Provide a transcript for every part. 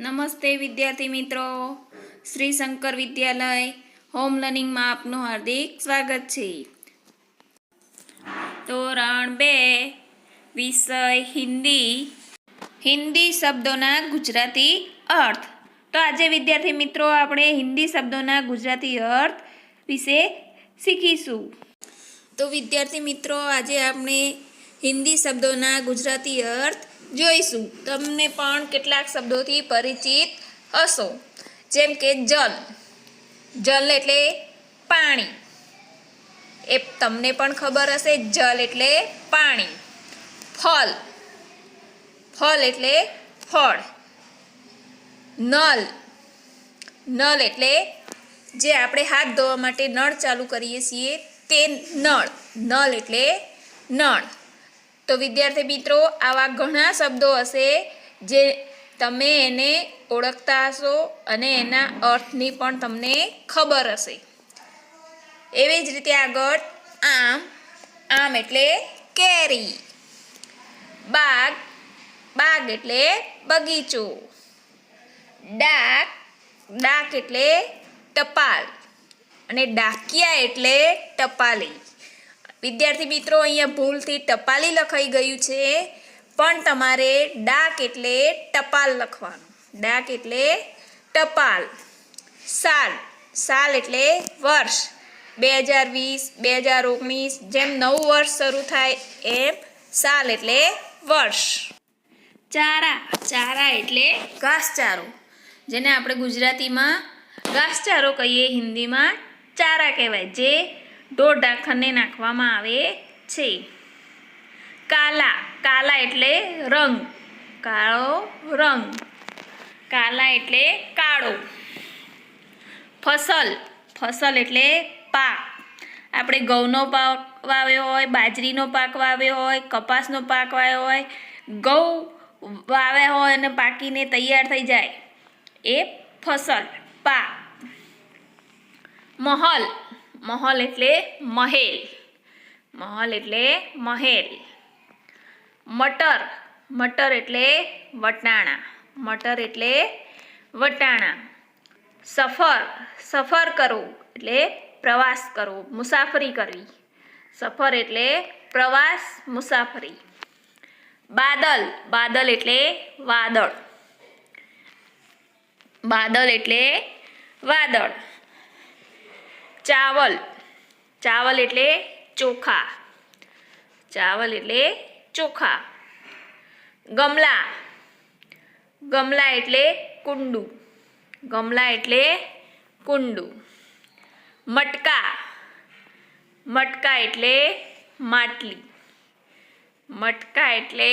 નમસ્તે વિદ્યાર્થી મિત્રો, શ્રી શંકર વિદ્યાલય હોમ લર્નિંગમાં આપનું હાર્દિક સ્વાગત છે. ધોરણ 2 વિષય હિન્દી શબ્દોના ગુજરાતી અર્થ. તો આજે વિદ્યાર્થી મિત્રો આપણે હિન્દી શબ્દોના ગુજરાતી અર્થ વિશે શીખીશું. તો વિદ્યાર્થી મિત્રો આજે આપણે હિન્દી શબ્દોના ગુજરાતી અર્થ જોઈશું. તમને પણ કેટલાક શબ્દોથી પરિચિત હશો, જેમ કે જલ. જલ એટલે પાણી, એ તમને પણ ખબર હશે. જલ એટલે પાણી. ફલ, ફલ એટલે ફળ. નલ, નલ એટલે જે આપણે હાથ ધોવા માટે નળ ચાલુ કરીએ છીએ તે નળ. નળ એટલે નળ. તો વિદ્યાર્થી મિત્રો આવા ઘણા શબ્દો હશે જે તમે એને ઓળખતા હશો અને એના અર્થની પણ તમને ખબર હશે. એવી જ રીતે આગળ આમ. આમ એટલે કેરી. બાગ, બાગ એટલે બગીચો. ડાક, ડાક એટલે ટપાલ અને ડાકિયા એટલે ટપાલી. વિદ્યાર્થી મિત્રો અહીંયા ભૂલથી ટપાલી લખાઈ ગયું છે, પણ તમારે ડાક એટલે ટપાલ લખવાનું. ડાક એટલે ટપાલ. સાલ, સાલ એટલે વર્ષ. 2020, 2019 જેમ નવું વર્ષ શરૂ થાય એમ સાલ એટલે વર્ષ. ચારા, ચારા એટલે ઘાસચારો, જેને આપણે ગુજરાતીમાં ઘાસચારો કહીએ, હિન્દીમાં ચારા કહેવાય, જે ઢોર ઢાંખરને નાખવામાં આવે છે. કાલા, કાલા એટલે રંગ, કાળો રંગ. કાલા એટલે કાળો. ફસલ, ફસલ એટલે પાક. આપણે ઘઉંનો પાક વાવ્યો હોય, બાજરીનો પાક વાવ્યો હોય, કપાસનો પાક વાવ્યો હોય, ઘઉં વાવ્યા હોય અને પાકીને તૈયાર થઈ જાય એ ફસલ, પાક. મહલ, મહલ એટલે મહેલ. મહલ એટલે મહેલ. મટર, મટર એટલે વટાણા. મટર એટલે વટાણા. સફર, સફર કરવું એટલે પ્રવાસ કરવો, મુસાફરી કરવી. સફર એટલે પ્રવાસ, મુસાફરી. બાદલ, બાદલ એટલે વાદળ. બાદલ એટલે વાદળ. ચાવલ, ચાવલ એટલે ચોખા. ચાવલ એટલે ચોખા. ગમલા, ગમલા એટલે કુંડું. ગમલા એટલે કુંડું. મટકા, મટકા એટલે માટલી. મટકા એટલે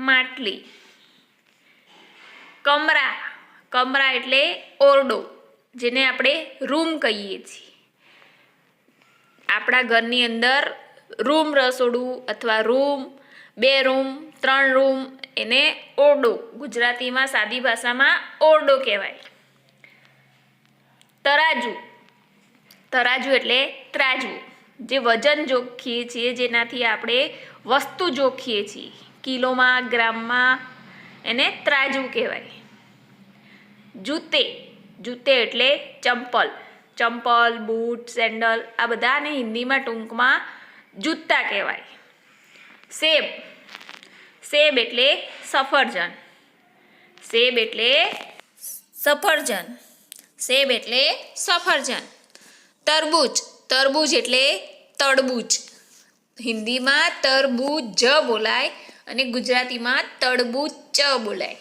માટલી. કમરા, કમરા એટલે ઓરડો, જેને આપણે રૂમ કહીએ છીએ. આપણા ઘરની અંદર રૂમ, રસોડું અથવા રૂમ, 2 રૂમ, 3 રૂમ, એને ઓરડો, ગુજરાતીમાં સાદી ભાષામાં ઓરડો કહેવાય. તરાજુ, તરાજુ એટલે ત્રાજવું, જે વજન જોખીએ છીએ, જેનાથી આપણે વસ્તુ જોખીએ છીએ, કિલોમાં, ગ્રામમાં, એને ત્રાજવું કહેવાય. જૂતે, જૂતે એટલે ચંપલ. ચંપલ, બૂટ, સેન્ડલ આ બધાને હિન્દીમાં ટૂંકમાં જૂતા કહેવાય. સેબ, સેબ એટલે સફરજન. સેબ એટલે સફરજન. સેબ એટલે સફરજન. તરબૂચ, તરબૂચ એટલે તડબૂચ. હિન્દીમાં તરબૂચ બોલાય અને ગુજરાતીમાં તડબૂચ બોલાય.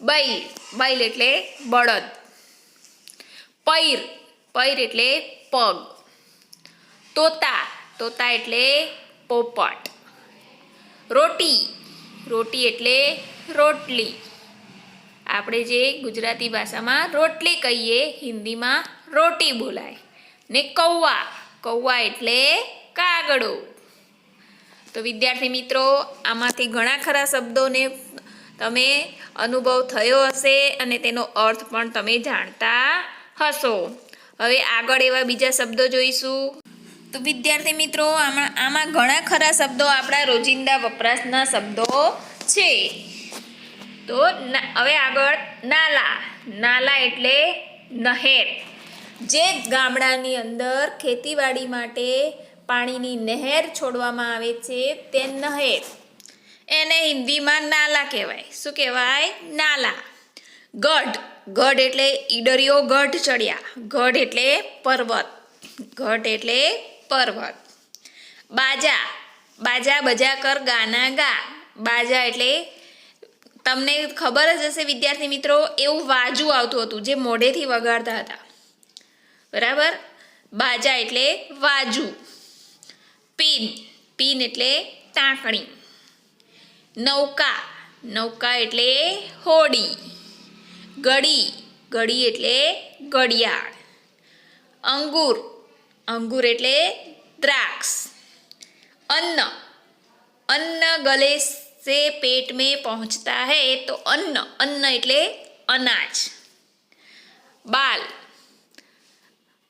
બૈલ, બૈલ એટલે બળદ. પૈર, પૈર એટલે પગ. તોતા, તોતા એટલે પોપટ. રોટી, રોટી એટલે રોટલી. આપણે જે ગુજરાતી ભાષામાં રોટલી કહીએ, હિન્દીમાં રોટી બોલાય. ને કૌવા, કૌવા એટલે કાગડો. તો વિદ્યાર્થી મિત્રો આમાંથી ઘણા ખરા શબ્દોને તમે અનુભવ થયો હશે અને તેનો અર્થ પણ તમે જાણતા હશો. હવે આગળ એવા બીજા શબ્દો જોઈશું. તો વિદ્યાર્થી મિત્રો આમાં ઘણા ખરા શબ્દો આપણા રોજિંદા વપરાશના શબ્દો છે. તો હવે આગળ નાલા. નાલા એટલે નહેર. જે ગામડાની અંદર ખેતીવાડી માટે પાણીની નહેર છોડવામાં આવે છે તે નહેર. એને હિન્દીમાં નાલા કહેવાય. શું કહેવાય? નાલા. ગઢ. ગઢ એટલે ઈડરિયો ગઢ ચડ્યા. ગઢ એટલે પર્વત. ગઢ એટલે પર્વત. બાજા. બાજા બજા કર ગાના ગા. બાજા એટલે તમને ખબર જ હશે વિદ્યાર્થી મિત્રો, એવું વાજુ આવતું હતું જે મોઢેથી વગાડતા હતા. બરાબર? બાજા એટલે વાજુ. પીન. પીન એટલે ટાંકણી. નૌકા. નૌકા એટલે હોડી. ગળી. ગળી એટલે ઘડિયાળ. અંગુર. અંગુર એટલે દ્રાક્ષ. અન્ન. અન્ન ગલે से पेट में पहुंचता है तो अन्न. अन्न એટલે અનાજ. બાલ.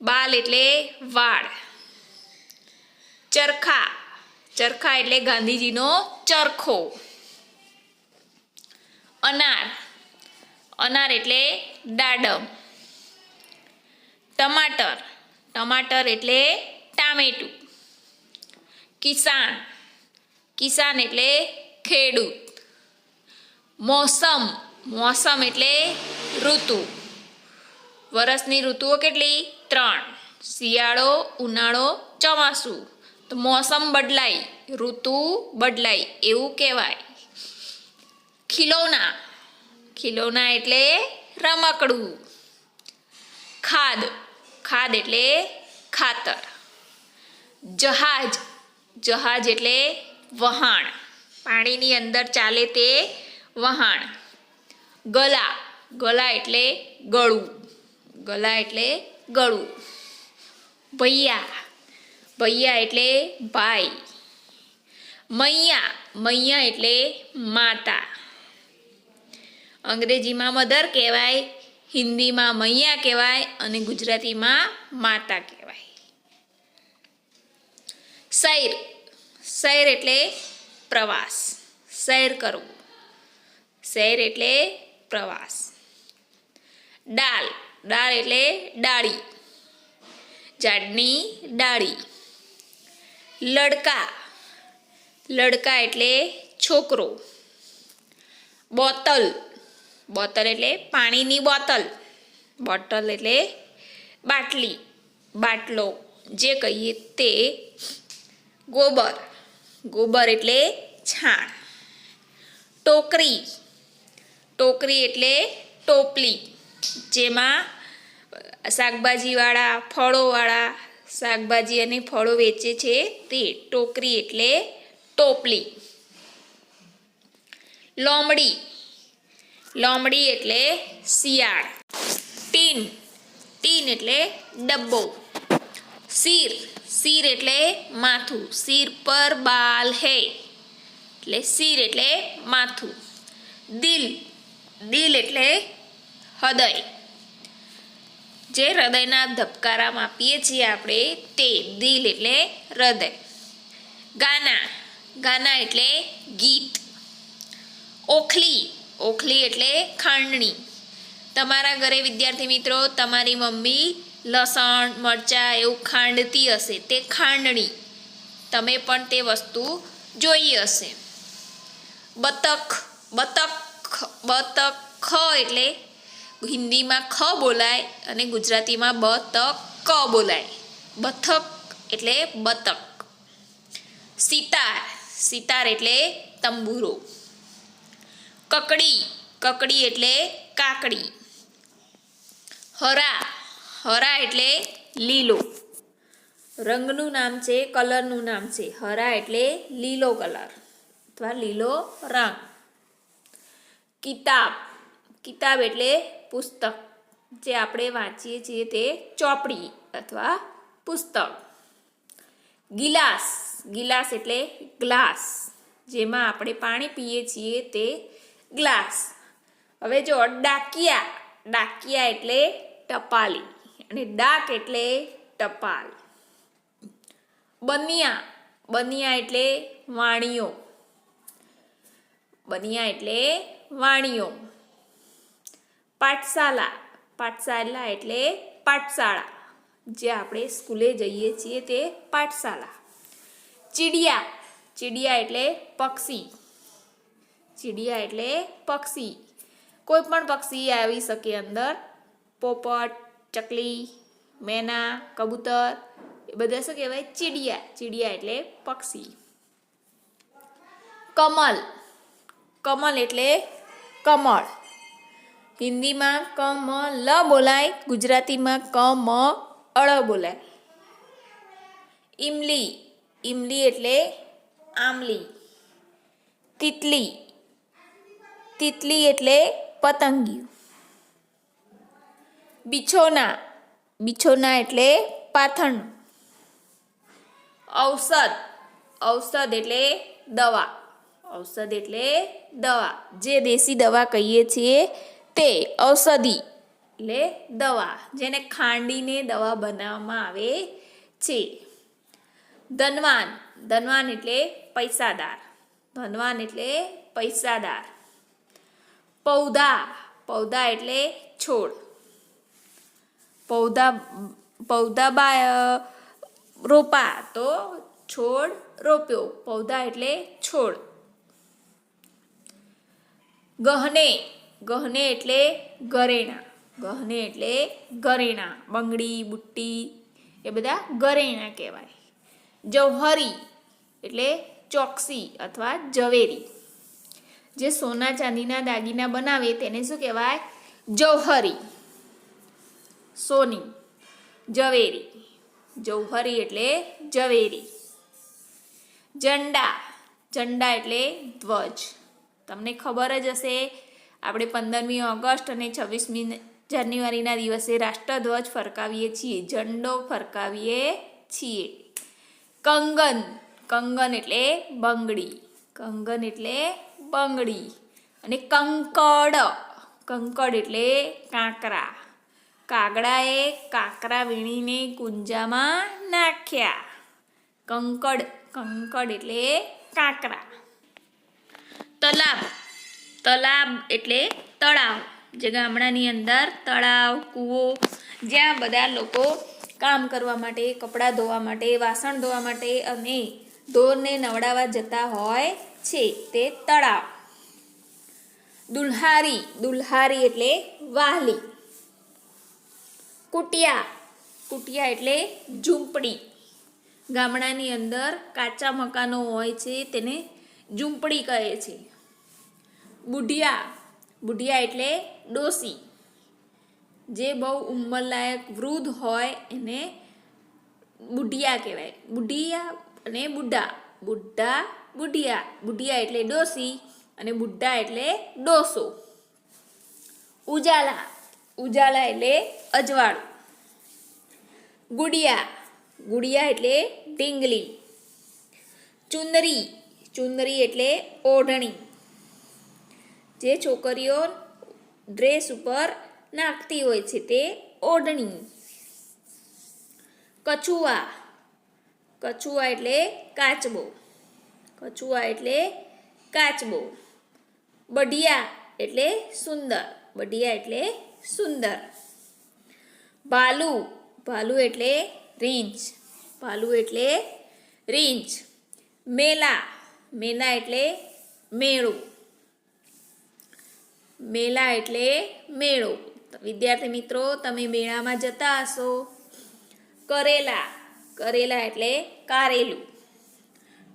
બાલ એટલે વાળ. ચરખા. ચરખા એટલે ગાંધીજીનો ચરખો. અનાર. અનાર એટલે દાડમ. ટમાટર. ટમાટર એટલે ટામેટું. કિસાન. કિસાન એટલે ખેડૂત. મોસમ. મોસમ એટલે ઋતુ. વરસની ઋતુઓ કેટલી? 3. શિયાળો, ઉનાળો, ચોમાસું. તો મોસમ બદલાય, ઋતુ બદલાય એવું કહેવાય. ખિલોના. ખિલોના એટલે રમકડું. ખાદ. ખાદ એટલે ખાતર. જહાજ. જહાજ એટલે વહાણ. પાણીની અંદર ચાલે તે વહાણ. ગલા. ગલા એટલે ગળું. ગલા એટલે ગળું. ભૈયા. ભૈયા એટલે ભાઈ. મૈયા. મૈયા એટલે માતા. અંગ્રેજીમાં મધર કહેવાય, હિન્દીમાં મૈયા કહેવાય અને ગુજરાતીમાં માતા કહેવાય. સૈર. સૈર એટલે પ્રવાસ. સૈર કરવું. સૈર એટલે પ્રવાસ. ડાલ. ડાળ એટલે ડાળી. ઝાડની ડાળી. લડકા. લડકા એટલે છોકરો. બોતલ. બોતલ એટલે પાણીની બોટલ. બોટલ એટલે બાટલી, બાટલો જે કહીએ તે. ગોબર. ગોબર એટલે છાણ. ટોકરી. ટોકરી એટલે ટોપલી, જેમાં શાકભાજીવાળા, ફળોવાળા શાકભાજી અને ફળો વેચે છે તે. ટોકરી એટલે ટોપલી. લોમડી. લોમડી એટલે શિયાળ. ટીન. ટીન એટલે ડબ્બો. સિર. સિર એટલે માથું. સિર પર બાલ હૈ એટલે સિર એટલે માથું. દિલ. દિલ એટલે હૃદય. જે હૃદયના ધબકારા માપીએ છીએ આપણે તે. દિલ એટલે હૃદય. ગાના. ગાના એટલે ગીત. ઓખલી. ઓખલી એટલે ખાંડણી. તમારા ઘરે વિદ્યાર્થી મિત્રો તમારી મમ્મી લસણ, મરચાં એવું ખાંડતી હશે તે ખાંડણી. તમે પણ તે વસ્તુ જોઈ હશે. બતક. બતક. બતક એટલે હિન્દીમાં ખ બોલાય અને ગુજરાતીમાં બતક બોલાય. બથક એટલે બતક. સિતાર. સિતાર એટલે તંબુરો. કકડી. કકડી એટલે કાકડી. હરા. હરા એટલે લીલો. રંગનું નામ છે, કલરનું નામ છે. હરા એટલે લીલો કલર અથવા લીલો રંગ. કિતાબ. કિતાબ એટલે પુસ્તક, જે આપણે વાંચીએ છીએ તે ચોપડી અથવા પુસ્તક. ગિલાસ. ગિલાસ એટલે ગ્લાસ, જેમાં આપણે પાણી પીએ છીએ તે ગ્લાસ. હવે જો ડાકિયા. ડાકિયા એટલે ટપાલી અને ડાક એટલે ટપાલ. બનિયા. બનિયા એટલે વાણિયો. બનિયા એટલે વાણીઓ. પાઠશાલા, પાઠશાલા એટલે પાઠશાળા, જે આપણે સ્કૂલે જઈએ છીએ તે પાઠશાલા. ચીડિયા, ચીડિયા એટલે પક્ષી, ચીડિયા એટલે પક્ષી. કોઈ પણ પક્ષી આવી શકે અંદર. પોપટ, ચકલી, મેના, કબૂતર એ બધા શું કહેવાય? ચીડિયા. ચીડિયા એટલે પક્ષી. કમલ, કમલ એટલે કમળ. હિન્દીમાં કમલ બોલાય, ગુજરાતીમાં કમળ બોલાય. ઈમલી, ઈમલી એટલે આમલી. તિતલી, તિતલી એટલે પતંગિયું. બિછોના, બિછોના એટલે પાથરણું. ઔષધ, ઔષધ એટલે દવા. ઔષધ એટલે દવા, જે દેશી દવા કહીએ છીએ તે ઔષધિ એટલે દવા, જેને ખાંડીને દવા બનાવવામાં આવે છે. ધનવાન, ધનવાન એટલે પૈસાદાર. ધનવાન એટલે પૈસાદાર. પૌધા, પૌધા એટલે છોડ. પૌધા, પૌધા રોપા તો છોડ રોપ્યો. પૌધા એટલે છોડ. ગહને, ગહને એટલે ઘરેણાં. ગહને એટલે ઘરેણાં. બંગડી, બુટ્ટી એ બધા ઘરેણાં કહેવાય. જૌહરી એટલે ચોકસી અથવા ઝવેરી. જે સોના ચાંદીના દાગીના બનાવે તેને શું કહેવાય? જૌહરી. સોની, ઝવેરી. જૌહરી એટલે ઝવેરી. ઝંડા, ઝંડા એટલે ધ્વજ. તમને ખબર જ હશે, આપણે 15મી ઓગસ્ટ અને 26મી જાન્યુઆરીના દિવસે રાષ્ટ્રધ્વજ ફરકાવીએ છીએ, ઝંડો ફરકાવીએ છીએ. કંગન, કંગન એટલે બંગડી. કંગન એટલે બંગડી. અને કંકડ, કંકડ એટલે કાંકરા. કાગડાએ કાંકરા વીણીને કુંજામાં નાખ્યા. કંકડ, કંકડ એટલે કાંકરા. તલાબ, તલાબ એટલે તળાવ. જે ગામડાની અંદર તળાવ, કૂવો, જ્યાં બધા લોકો કામ કરવા માટે, કપડાં ધોવા માટે, વાસણ ધોવા માટે અને ઢોરને નવડાવવા જતા હોય છે તે તળાવ. દુલ્હારી, દુલ્હારી એટલે વાહલી. કુટિયા, કુટિયા એટલે ઝૂંપડી. ગામડાની અંદર કાચા મકાનો હોય છે તેને ઝૂંપડી કહે છે. બુઢિયા, બુઢિયા એટલે ડોસી. જે બહુ ઉંમરલાયક વૃદ્ધ હોય એને બુઢિયા કહેવાય. બુઢિયા અને બુઢા, બુઢા, બુઢિયા. બુઢિયા એટલે ડોસી અને બુઢા એટલે ડોસો. ઉજાલા, ઉજાલા એટલે અજવાળું. ગુડિયા, ગુડિયા એટલે ઢીંગલી. ચુંદરી, ચુંદરી એટલે ઓઢણી. જે છોકરીઓ ડ્રેસ ઉપર નાખતી હોય છે તે ઓઢણી. કછુઆ, કછુઆ એટલે કાચબો. કછુઆ એટલે કાચબો. બઢિયા એટલે સુંદર. બઢિયા એટલે સુંદર. ભાલુ, ભાલુ એટલે રીંછ. ભાલુ એટલે રીંછ. મેલા, મેલા એટલે મેળો. મેલા એટલે મેળો. વિદ્યાર્થી મિત્રો, તમે મેળામાં જતા હશો. કરેલા, કરેલા એટલે કારેલું.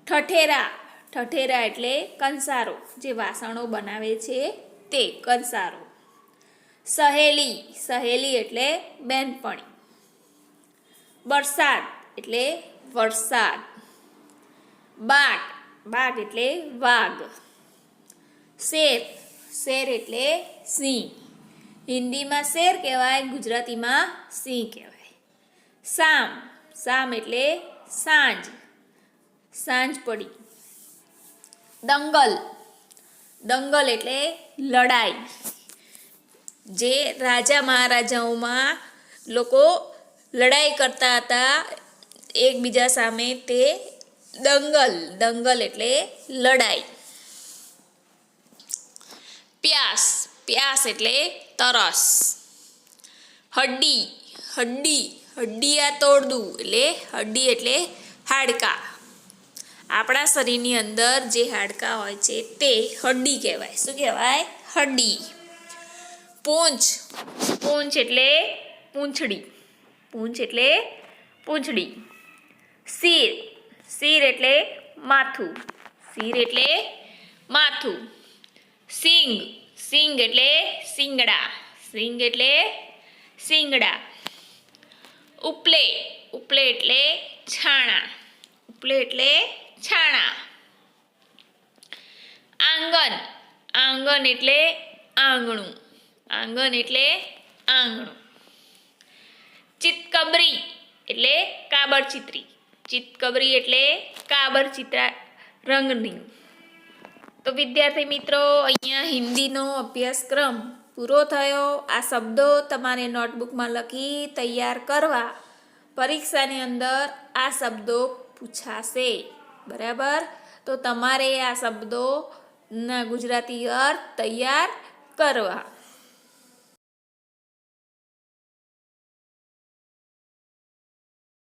ઠઠેરા, ઠઠેરા એટલે કંસારો. જે વાસણો બનાવે છે તે કંસારો. સહેલી, સહેલી એટલે બેનપણી. બરસાત એટલે વરસાદ. બાઘ, બાઘ એટલે વાઘ. શેર, શેર એટલે સિંહ. હિન્દીમાં શેર કહેવાય, ગુજરાતીમાં સિંહ કહેવાય. સામ, સામ એટલે સાંજ. સાંજ પડી. દંગલ, દંગલ એટલે લડાઈ. જે રાજા મહારાજાઓમાં લોકો લડાઈ કરતા હતા એકબીજા સામે તે દંગલ. દંગલ એટલે લડાઈ. પ્યાસ, પ્યાસ એટલે તરસ. હડ્ડી, હડ્ડી, હડ્ડિયા તોડવું એટલે હડ્ડી એટલે હાડકાં. આપણા શરીરની અંદર જે હાડકાં હોય છે તે હડ્ડી કહેવાય. શું કહેવાય? હડ્ડી. પૂંછ, પૂંછ એટલે પૂંછડી, પૂંછ એટલે પૂંછડી. શિર, શિર એટલે માથું, શિર એટલે માથું. સિંગ, સિંગ એટલે શિંગડા, સિંગ એટલે શિંગડા. ઉપલે, ઉપલે એટલે છાણા, ઉપલે એટલે છાણા. આંગન, આંગન એટલે આંગણું, આંગણ એટલે આંગણું. ચિતકબરી એટલે કાબરચિત્રી, ચિતકબરી એટલે કાબરચિત્રા રંગની. તો વિદ્યાર્થી મિત્રો, અહીંયા હિન્દીનો અભ્યાસક્રમ પૂરો થયો. આ શબ્દો તમારે નોટબુકમાં લખી તૈયાર કરવા. પરીક્ષાની અંદર આ શબ્દો પૂછાશે. બરાબર? તો તમારે આ શબ્દોના ગુજરાતી અર્થ તૈયાર કરવા.